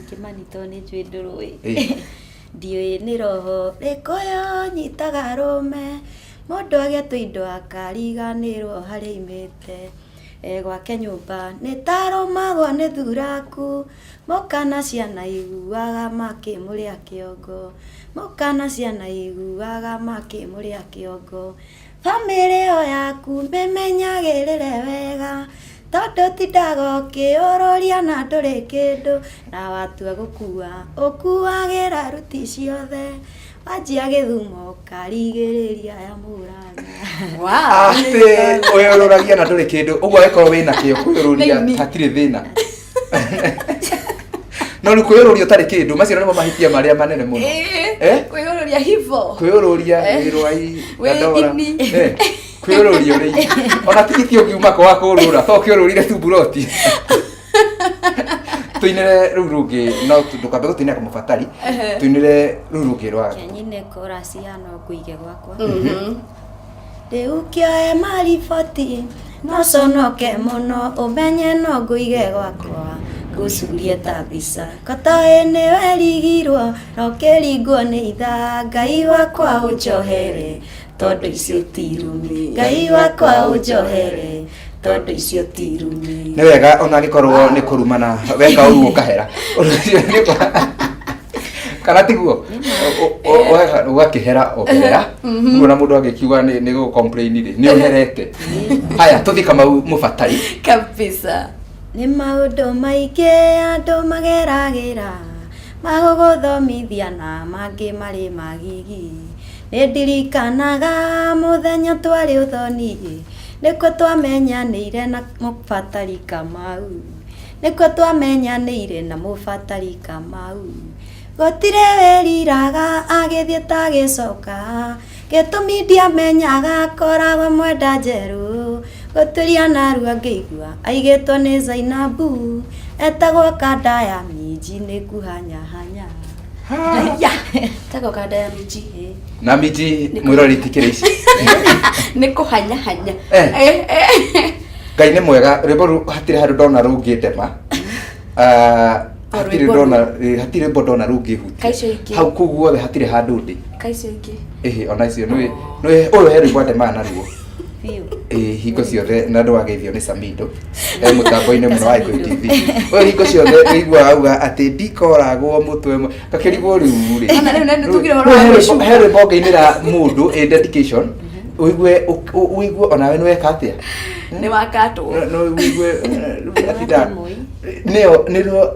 Kimanito nĩ njũĩ ndũrũĩ ndiũĩ nĩ roho rĩkũyũ nyitaga rũme mũndũ agetwo indo akariganĩrwo harĩa imĩte gwake nyũmba nĩ tarũmagwo nĩ thuraku mũkana ciana iguaga makĩmũrĩa kĩongo mũkana ciana iguaga makĩmũrĩa kĩongo bamĩrĩ ĩyo yaku mĩmenyagĩrĩre wega tondũ tindaga ũkĩũrũria na ndũrĩ kĩndũ na watua gũkua ũkuagĩra ruti ciothe wanjia gĩthumo ũkarigĩrĩria ya mũranga atĩ ũyũrũragia na ndũrĩ kĩndũ ũguo angĩkorwo wĩna kĩo kwĩyũrũria hatirĩ thĩna no rĩu kwĩyũrũria ũtarĩ kĩndũ macio nĩmo mahĩtia marĩa manene mũno kwĩyũrũria hivo kwĩyũrũria wĩrwai ndora kwĩyũrũria ũrĩ ona tigiti ũngiuma kwa kũrũra to kĩũrũrire tu buroti tuinire rũu rũngĩ no ndũkambe gũtuina kamũbatari tuinire rũu rũngĩ rwa kenyine korasiya no ngũige gwakwa rĩu kĩoe mariboti no conoke mũno ũmenye no ngũige gwakwa ngũcurie ta mbica katoĩ nĩwe rigirwo no kĩringwo nĩ itha Ngai wakwa ũnjohere tondũ icio tirumi Ngai wakwa ũnjohere tondũ icio tirumi nĩ wega ona angĩkorwo nĩ kũrumana weka ũguo ũkahera kana tiguo ũgakĩhera ũkĩhera ũguo na mũndũ agĩkiuga nĩ gũcomplain rĩ nĩ ũherete haya tũthi Kamau mũbatari kabisa nĩ maũndũ maingĩ andũ mageragĩra magũgũthomithia na mangĩ marĩ magigi nĩ ndirikanaga mũthenya twarĩ ũthoni nĩkuo twamenyanĩire na mũbatari Kamau nĩkuo twamenyanĩire na mũbatari Kamau gũtirĩ wĩriraga agĩthiĩ tagĩcoka gĩtũmi ndiamenyaga koragwo mwenda njerũ gũturia narua ngĩigua aigĩtwo nĩ Zainabu etagwo Kandaya Minji nĩ kuhanyahanya tego Kandaya Minji na Minji mwĩrori tikĩrĩ ici nĩ kũhanyahanya Ngai nĩ mwega rwĩmbo rũu hatirĩ handũ ndona rũngĩndema hatirĩ mbo ndona rũngĩhutia hau kũu guothe hatirĩ handũ ndĩ kaicio ingĩ ona icio nĩ ũyũ he rwĩmbo ndemaga naruo hingo ciothe na andũ ageithio nĩ Samido mũtambo-inĩ mũno wa Ĩkũyũ TV ũyũ hingo ciothe ũiguaga auga atĩ ndikoragwo mũtwe gakĩrigwo rĩu rĩ he rwĩmbo ngĩinĩra mũndũ dedication ũigue onawe nĩweka atĩa nĩ wakatwo no ũigue nĩo